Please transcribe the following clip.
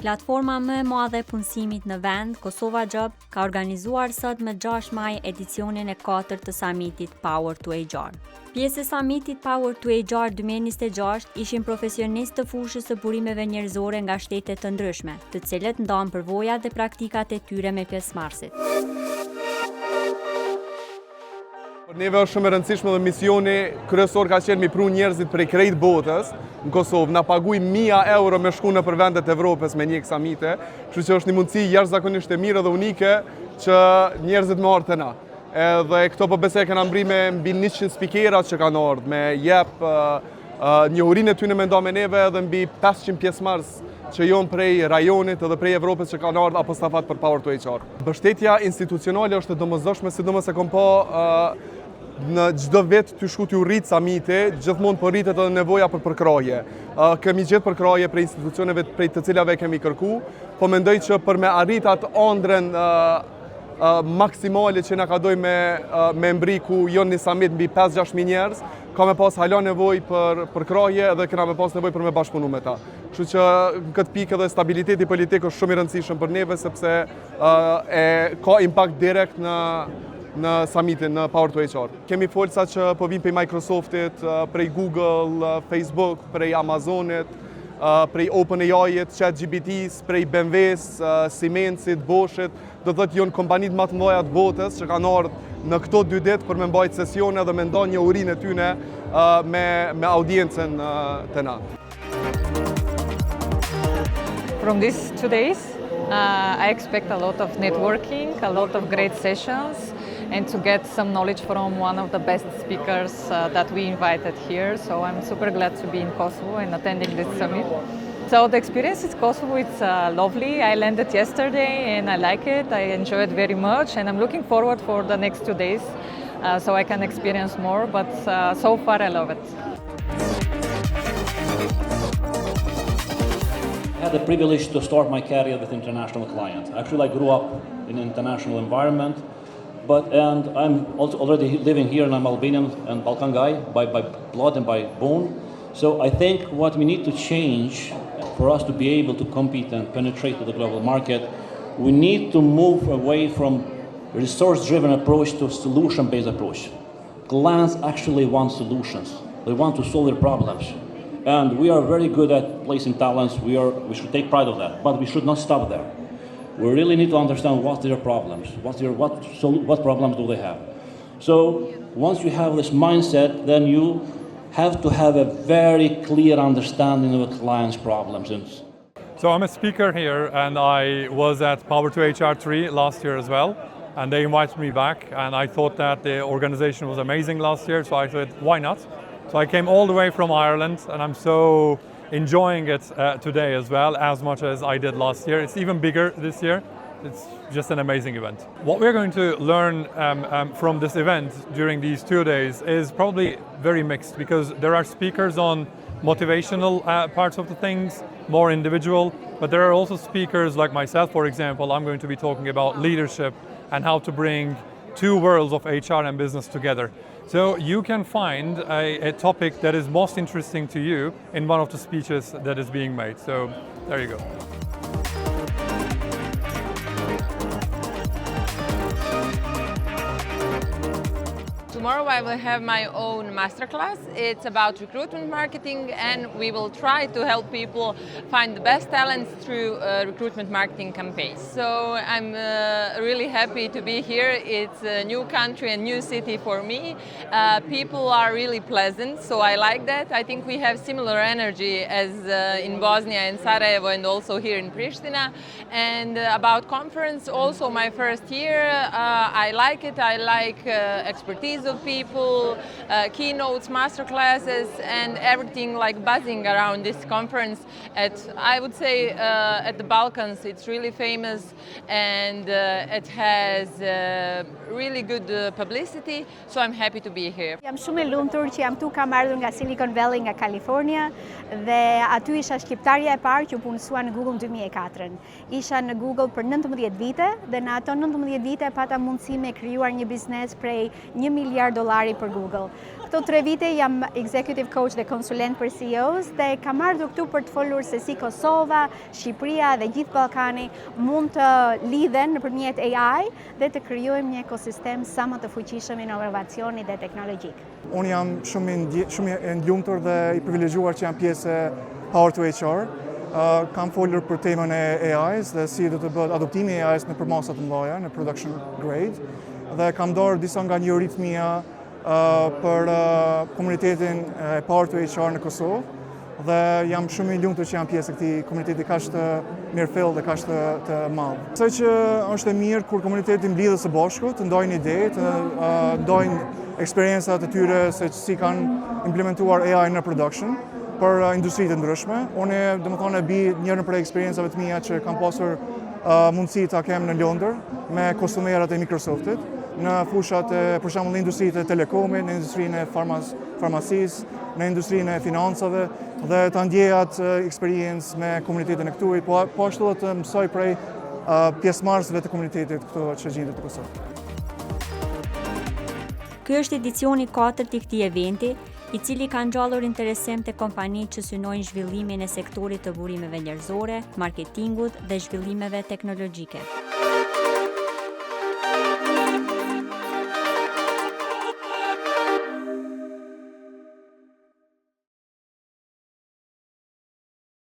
Platforma më e madhe e punësimit në vend, Kosova Job, ka organizuar sot më 6 maj edicionin e 4 të samitit Power to HR. Pjesë e samitit Power to HR 2026 ishin profesionistë të fushës së burimeve njerëzore nga shtete të ndryshme, të cilët ndanë përvojat dhe praktikat e tyre me pjesëmarrësit. Për neve është shumë e rëndësishme dhe misioni kryesor ka qenë mi pru njerëzit prej krejt botës në Kosovë. Na paguj 1000 euro me shku në për vendet Evropës me një samite, kështu që është një mundësi jashtëzakonisht e mirë dhe unike që njerëzit me ardhë të na. Edhe këto po besoj kanë mbri me mbi 100 spikerat që kanë ardhë, me jep njohurinë e tyre me nda me neve edhe mbi 500 pjesëmarrës që jonë prej rajonit edhe prej Evropës që kanë ardhë apo stafat për Power to HR. Mbështetja institucionale është e domosdoshme, sidomos e kom pa në çdo vit të shku t'ju rrit samite, gjithmonë po rritet edhe nevoja për përkraje. Kemi gjetë përkraje prej institucioneve prej të cilave kemi kërku, po mendoj që për me arrit atë ëndrën maksimale që na ka doj me mbri ku jonë një samit mbi 5-6 njerëz, ka me pas hala nevoj për përkraje edhe kena me pas nevoj për me bashkëpunu me ta. Kështu që në këtë pikë edhe stabiliteti politik është shumë i rëndësishëm për neve sepse ka impact direkt në summitin në Power to HR. Kemi folsa që po vijnë prej Microsoftit, prej Google, Facebook, prej Amazonit, prej OpenAI-it, ChatGPT-s, prej BMW-s, Siemensit, Boschit, do të thotë janë kompanitë më të mëdha të botës që kanë ardhur në këto 2 ditë për me mbajtë sesione dhe me nda njohurinë e tyre me audiencën të na. From these 2 days, I expect a lot of networking, a lot of great sessions, and to get some knowledge from one of the best speakers that we invited here. So I'm super glad to be in Kosovo and attending this summit. So the experience in Kosovo, it's lovely. I landed yesterday and I like it. I enjoy it very much and I'm looking forward for the next 2 days so I can experience more, but so far I love it. I had the privilege to start my career with international clients. Actually, I grew up in an international environment, and I'm also already living here and I'm Albanian and Balkan guy by blood and by bone. So I think what we need to change for us to be able to compete and penetrate to the global market, we need to move away from resource-driven approach to solution-based approach. Clients actually want solutions. They want to solve their problems. And we are very good at placing talents. We should take pride of that, but we should not stop there. We really need to understand what their problems, what problems do they have. So once you have this mindset, then you have to have a very clear understanding of the client's problems. So I'm a speaker here and I was at Power to HR 3 last year as well. And they invited me back and I thought that the organization was amazing last year, so I said, why not? So I came all the way from Ireland and I'm so enjoying it today as well, as much as I did last year. It's even bigger this year. It's just an amazing event. What we're going to learn from this event during these 2 days is probably very mixed because there are speakers on motivational parts of the things, more individual, but there are also speakers like myself, for example. I'm going to be talking about leadership and how to bring 2 worlds of HR and business together. So you can find a topic that is most interesting to you in one of the speeches that is being made. So there you go. Tomorrow I will have my own masterclass. It's about recruitment marketing and we will try to help people find the best talents through recruitment marketing campaigns. So I'm really happy to be here. It's a new country and new city for me. People are really pleasant, so I like that. I think we have similar energy as in Bosnia and Sarajevo and also here in Pristina. And about conference, also my first year, I like it. I like expertise of people, keynotes, master classes, and everything like buzzing around this conference. I would say at the Balkans, it's really famous and it has really good publicity, so I'm happy to be here. Jam shumë e lumtur që jam këtu, kam ardhur nga Silicon Valley, nga California, dhe aty isha shqiptarja e parë që punësua në Google në 2004. Isha në Google për 19 vite dhe në ato 19 vite pata mundësi me krijuar një biznes prej $1 miliard për Google. Këto 3 vite jam executive coach dhe konsulent për CEOs dhe kam ardhur këtu për të folur se si Kosova, Shqipëria dhe gjithë Ballkani mund të lidhen nëpërmjet AI dhe të krijojmë një ekosistem sa më të fuqishëm inovacioni dhe teknologjik. Unë jam shumë i ndjumtur dhe i privilegjuar që jam pjesë e Power to HR. Kam folur për temën e AIs dhe si do të bëhet adoptimi i AIs në përmasa të mëdha, në production grade, dhe kam dorë disa nga njohuritë mia për komunitetin e Power to HR në Kosovë dhe jam shumë i lumtur që jam pjesë e këtij komuniteti kaq të mirëfill dhe kaq të madh. Besoj që është e mirë kur komuniteti mblidhet së bashku, të ndajnë ide, të ndajnë eksperiencat e tyre se si kanë implementuar AI në production për industritë të ndryshme. Unë domethënë bi njërin prej eksperiencave të mia që kam pasur mundësi ta kem në Londër me kostumerat e Microsoftit, në fushat për shembull në industritë e telekomit, në industrinë e farmacisë, në industrinë e financave dhe ta ndjej atë eksperiencë me komunitetin e këtu, po ashtu edhe të mësoj prej pjesëmarrësve të komunitetit këtu që gjendet në Kosovë. Ky është edicioni 4 i këtij eventi, i cili ka ngjallur interesim të kompanitë që synojnë zhvillimin e sektorit të burimeve njerëzore, marketingut dhe zhvillimeve teknologjike.